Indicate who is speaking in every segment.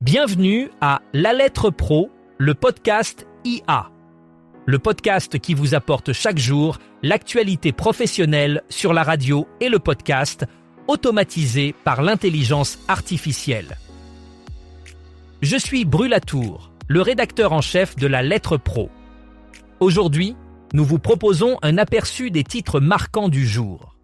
Speaker 1: Bienvenue à La Lettre Pro, le podcast IA. Le podcast qui vous apporte chaque jour l'actualité professionnelle sur la radio et le podcast, automatisé par l'intelligence artificielle. Je suis Brulatour, le rédacteur en chef de La Lettre Pro. Aujourd'hui, nous vous proposons un aperçu des titres marquants du jour.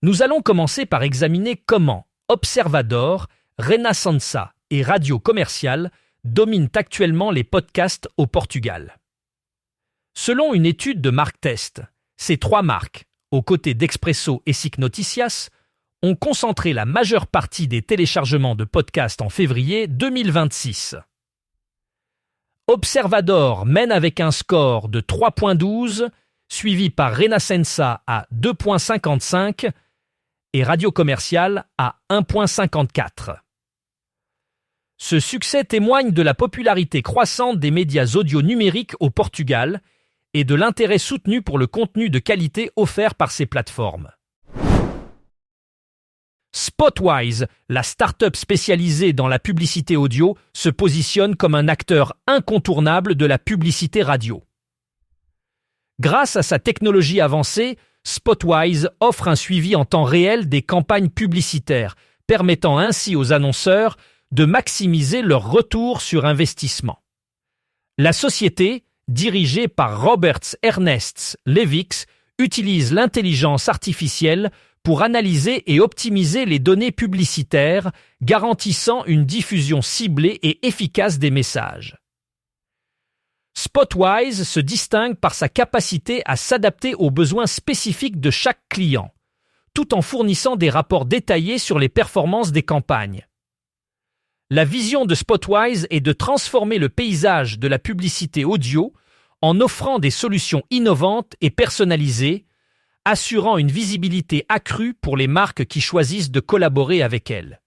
Speaker 1: Nous allons commencer par examiner comment Observador, Renascença et Radio Comercial dominent actuellement les podcasts au Portugal. Selon une étude de Marktest, ces trois marques, aux côtés d'Expresso et SIC Noticias, ont concentré la majeure partie des téléchargements de podcasts en février 2026. Observador mène avec un score de 3.12, suivi par Renascença à 2.55 et Radio Comercial à 1.54. Ce succès témoigne de la popularité croissante des médias audio numériques au Portugal et de l'intérêt soutenu pour le contenu de qualité offert par ces plateformes. Spotwise, la start-up spécialisée dans la publicité audio, se positionne comme un acteur incontournable de la publicité radio. Grâce à sa technologie avancée, Spotwise offre un suivi en temps réel des campagnes publicitaires, permettant ainsi aux annonceurs de maximiser leur retour sur investissement. La société, dirigée par Roberts Ernest Levix, utilise l'intelligence artificielle pour analyser et optimiser les données publicitaires, garantissant une diffusion ciblée et efficace des messages. Spotwise se distingue par sa capacité à s'adapter aux besoins spécifiques de chaque client, tout en fournissant des rapports détaillés sur les performances des campagnes. La vision de Spotwise est de transformer le paysage de la publicité audio en offrant des solutions innovantes et personnalisées, assurant une visibilité accrue pour les marques qui choisissent de collaborer avec elle.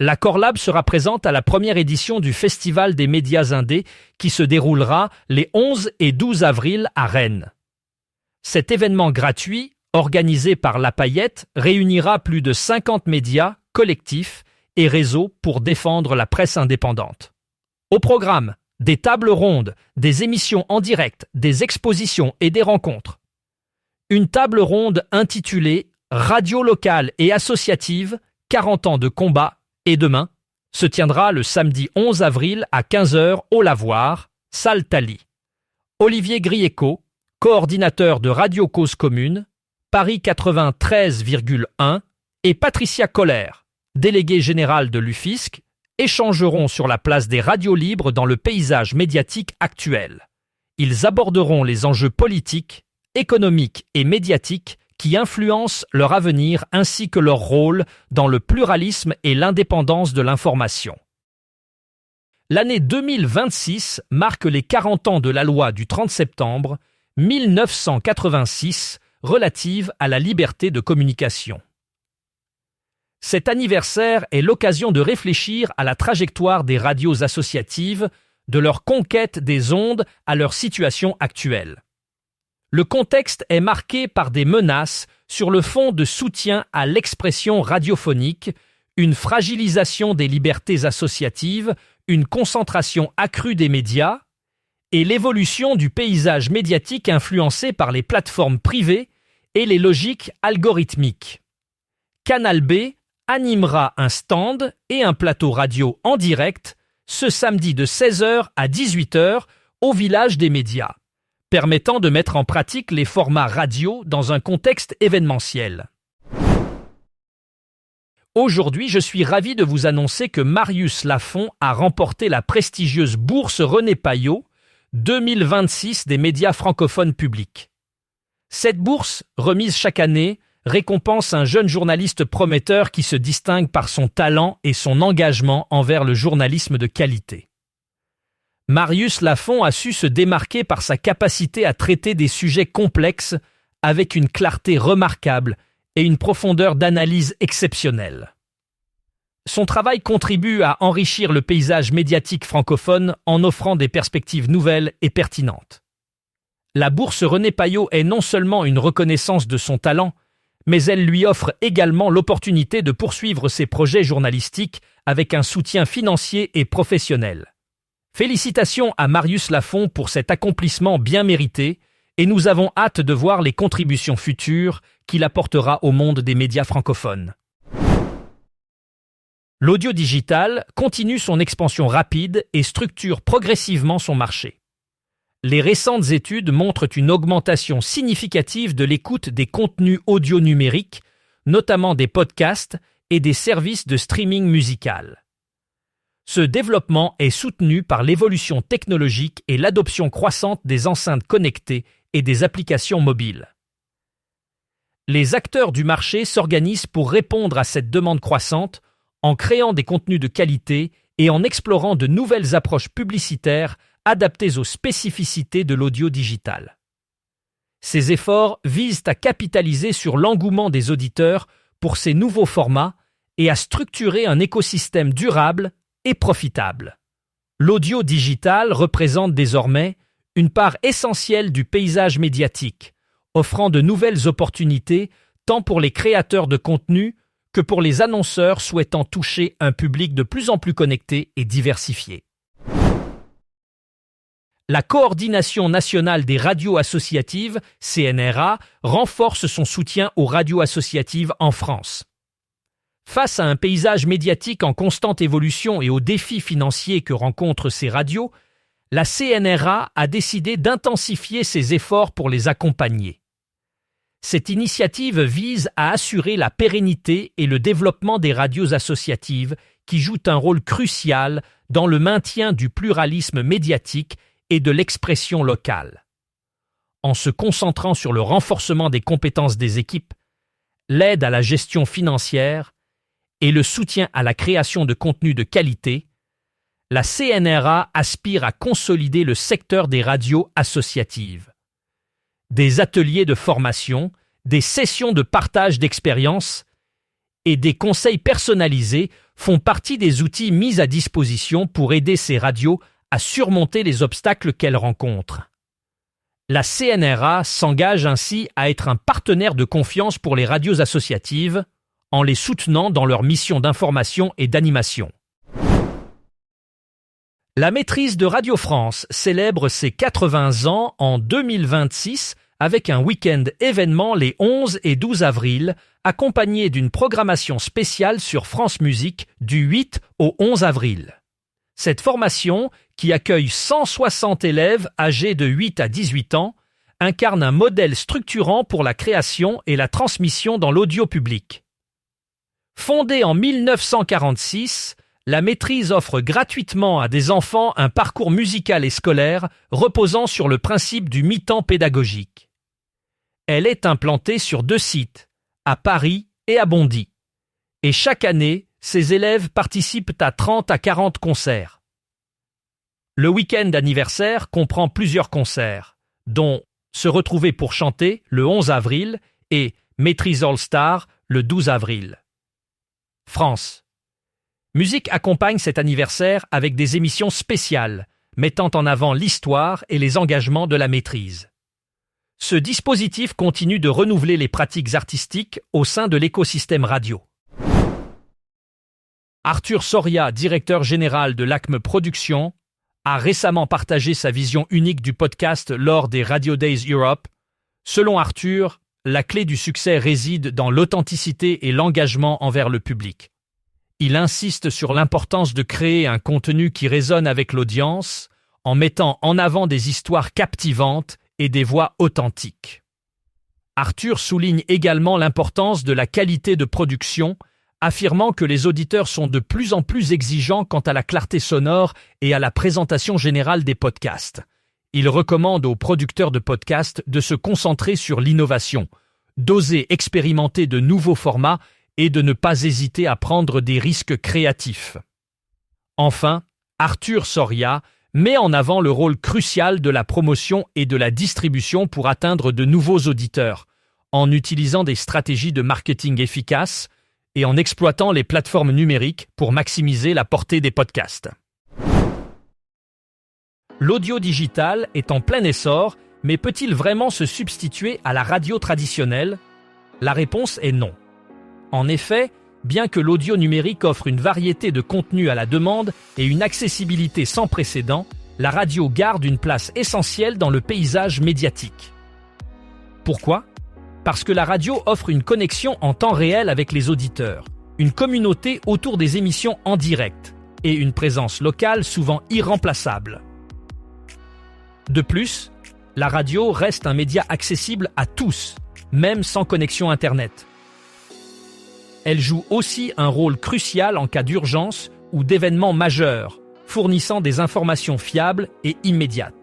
Speaker 1: La Corlab sera présente à la première édition du Festival des médias indés qui se déroulera les 11 et 12 avril à Rennes. Cet événement gratuit, organisé par La Paillette, réunira plus de 50 médias, collectifs et réseaux pour défendre la presse indépendante. Au programme, des tables rondes, des émissions en direct, des expositions et des rencontres. Une table ronde intitulée « Radio locale et associative, 40 ans de combat » et demain se tiendra le samedi 11 avril à 15h au Lavoir, salle Thalie. Olivier Grieco, coordinateur de Radio Cause Commune, Paris 93,1 et Patricia Koller, déléguée générale de l'UFISC, échangeront sur la place des radios libres dans le paysage médiatique actuel. Ils aborderont les enjeux politiques, économiques et médiatiques qui influencent leur avenir ainsi que leur rôle dans le pluralisme et l'indépendance de l'information. L'année 2026 marque les 40 ans de la loi du 30 septembre 1986 relative à la liberté de communication. Cet anniversaire est l'occasion de réfléchir à la trajectoire des radios associatives, de leur conquête des ondes à leur situation actuelle. Le contexte est marqué par des menaces sur le fond de soutien à l'expression radiophonique, une fragilisation des libertés associatives, une concentration accrue des médias et l'évolution du paysage médiatique influencé par les plateformes privées et les logiques algorithmiques. Canal B animera un stand et un plateau radio en direct ce samedi de 16h à 18h au Village des médias, permettant de mettre en pratique les formats radio dans un contexte événementiel. Aujourd'hui, je suis ravi de vous annoncer que Marius Lafont a remporté la prestigieuse bourse René Payot 2026 des médias francophones publics. Cette bourse, remise chaque année, récompense un jeune journaliste prometteur qui se distingue par son talent et son engagement envers le journalisme de qualité. Marius Lafont a su se démarquer par sa capacité à traiter des sujets complexes avec une clarté remarquable et une profondeur d'analyse exceptionnelle. Son travail contribue à enrichir le paysage médiatique francophone en offrant des perspectives nouvelles et pertinentes. La bourse René Payot est non seulement une reconnaissance de son talent, mais elle lui offre également l'opportunité de poursuivre ses projets journalistiques avec un soutien financier et professionnel. Félicitations à Marius Lafont pour cet accomplissement bien mérité et nous avons hâte de voir les contributions futures qu'il apportera au monde des médias francophones. L'audio digital continue son expansion rapide et structure progressivement son marché. Les récentes études montrent une augmentation significative de l'écoute des contenus audio numériques, notamment des podcasts et des services de streaming musical. Ce développement est soutenu par l'évolution technologique et l'adoption croissante des enceintes connectées et des applications mobiles. Les acteurs du marché s'organisent pour répondre à cette demande croissante en créant des contenus de qualité et en explorant de nouvelles approches publicitaires adaptées aux spécificités de l'audio digital. Ces efforts visent à capitaliser sur l'engouement des auditeurs pour ces nouveaux formats et à structurer un écosystème durable et profitable. L'audio digital représente désormais une part essentielle du paysage médiatique, offrant de nouvelles opportunités tant pour les créateurs de contenu que pour les annonceurs souhaitant toucher un public de plus en plus connecté et diversifié. La Coordination nationale des radios associatives, CNRA, renforce son soutien aux radios associatives en France. Face à un paysage médiatique en constante évolution et aux défis financiers que rencontrent ces radios, la CNRA a décidé d'intensifier ses efforts pour les accompagner. Cette initiative vise à assurer la pérennité et le développement des radios associatives qui jouent un rôle crucial dans le maintien du pluralisme médiatique et de l'expression locale. En se concentrant sur le renforcement des compétences des équipes, l'aide à la gestion financière et le soutien à la création de contenus de qualité, la CNRA aspire à consolider le secteur des radios associatives. Des ateliers de formation, des sessions de partage d'expériences et des conseils personnalisés font partie des outils mis à disposition pour aider ces radios à surmonter les obstacles qu'elles rencontrent. La CNRA s'engage ainsi à être un partenaire de confiance pour les radios associatives en les soutenant dans leur mission d'information et d'animation. La maîtrise de Radio France célèbre ses 80 ans en 2026 avec un week-end événement les 11 et 12 avril, accompagné d'une programmation spéciale sur France Musique du 8 au 11 avril. Cette formation, qui accueille 160 élèves âgés de 8 à 18 ans, incarne un modèle structurant pour la création et la transmission dans l'audio public. Fondée en 1946, la maîtrise offre gratuitement à des enfants un parcours musical et scolaire reposant sur le principe du mi-temps pédagogique. Elle est implantée sur 2 sites, à Paris et à Bondy. Et chaque année, ses élèves participent à 30 à 40 concerts. Le week-end anniversaire comprend plusieurs concerts, dont Se retrouver pour chanter le 11 avril et Maîtrise All-Star le 12 avril. France. Musique accompagne cet anniversaire avec des émissions spéciales, mettant en avant l'histoire et les engagements de la maîtrise. Ce dispositif continue de renouveler les pratiques artistiques au sein de l'écosystème radio. Arthur Soria, directeur général de l'ACME Productions, a récemment partagé sa vision unique du podcast lors des Radio Days Europe. Selon Arthur, la clé du succès réside dans l'authenticité et l'engagement envers le public. Il insiste sur l'importance de créer un contenu qui résonne avec l'audience en mettant en avant des histoires captivantes et des voix authentiques. Arthur souligne également l'importance de la qualité de production, affirmant que les auditeurs sont de plus en plus exigeants quant à la clarté sonore et à la présentation générale des podcasts. Il recommande aux producteurs de podcasts de se concentrer sur l'innovation, d'oser expérimenter de nouveaux formats et de ne pas hésiter à prendre des risques créatifs. Enfin, Arthur Soria met en avant le rôle crucial de la promotion et de la distribution pour atteindre de nouveaux auditeurs, en utilisant des stratégies de marketing efficaces et en exploitant les plateformes numériques pour maximiser la portée des podcasts. L'audio digital est en plein essor, mais peut-il vraiment se substituer à la radio traditionnelle ? La réponse est non. En effet, bien que l'audio numérique offre une variété de contenus à la demande et une accessibilité sans précédent, la radio garde une place essentielle dans le paysage médiatique. Pourquoi ? Parce que la radio offre une connexion en temps réel avec les auditeurs, une communauté autour des émissions en direct et une présence locale souvent irremplaçable. De plus, la radio reste un média accessible à tous, même sans connexion Internet. Elle joue aussi un rôle crucial en cas d'urgence ou d'événements majeurs, fournissant des informations fiables et immédiates.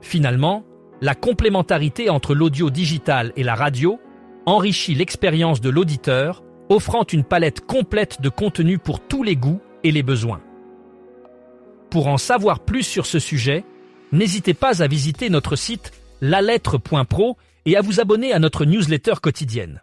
Speaker 1: Finalement, la complémentarité entre l'audio digital et la radio enrichit l'expérience de l'auditeur, offrant une palette complète de contenus pour tous les goûts et les besoins. Pour en savoir plus sur ce sujet, n'hésitez pas à visiter notre site lalettre.pro et à vous abonner à notre newsletter quotidienne.